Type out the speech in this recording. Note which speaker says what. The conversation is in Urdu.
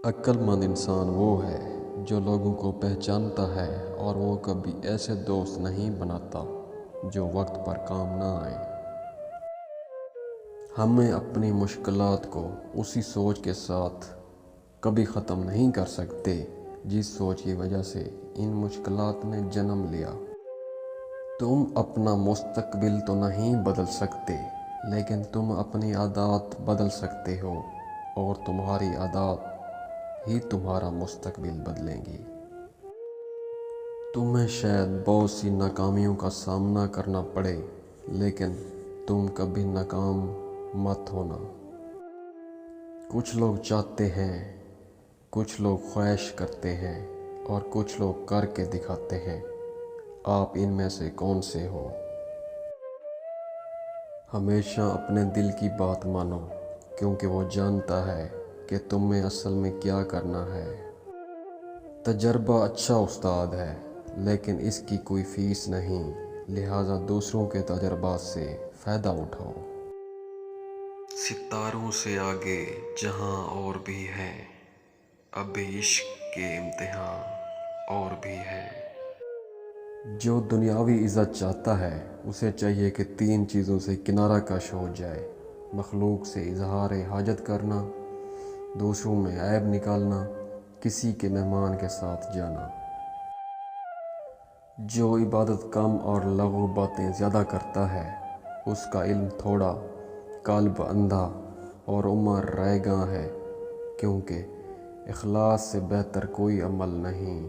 Speaker 1: عقل مند انسان وہ ہے جو لوگوں کو پہچانتا ہے اور وہ کبھی ایسے دوست نہیں بناتا جو وقت پر کام نہ آئے۔ ہمیں اپنی مشکلات کو اسی سوچ کے ساتھ کبھی ختم نہیں کر سکتے جس سوچ کی وجہ سے ان مشکلات نے جنم لیا۔ تم اپنا مستقبل تو نہیں بدل سکتے، لیکن تم اپنی عادات بدل سکتے ہو، اور تمہاری عادات ہی تمہارا مستقبل بدلیں گی۔ تمہیں شاید بہت سی ناکامیوں کا سامنا کرنا پڑے، لیکن تم کبھی ناکام مت ہونا۔ کچھ لوگ چاہتے ہیں، کچھ لوگ خواہش کرتے ہیں، اور کچھ لوگ کر کے دکھاتے ہیں۔ آپ ان میں سے کون سے ہو؟ ہمیشہ اپنے دل کی بات مانو، کیونکہ وہ جانتا ہے کہ تمہیں اصل میں کیا کرنا ہے۔ تجربہ اچھا استاد ہے، لیکن اس کی کوئی فیس نہیں، لہٰذا دوسروں کے تجربات سے فائدہ اٹھاؤ۔ ستاروں سے آگے جہاں اور بھی ہے، اب عشق کے امتحان اور بھی ہے۔ جو دنیاوی عزت چاہتا ہے اسے چاہیے کہ 3 چیزوں سے کنارہ کش ہو جائے: مخلوق سے اظہار حاجت کرنا، دوسروں میں عیب نکالنا، کسی کے مہمان کے ساتھ جانا۔ جو عبادت کم اور لغو باتیں زیادہ کرتا ہے، اس کا علم تھوڑا، قلب اندھا اور عمر رائے گاں ہے، کیونکہ اخلاص سے بہتر کوئی عمل نہیں۔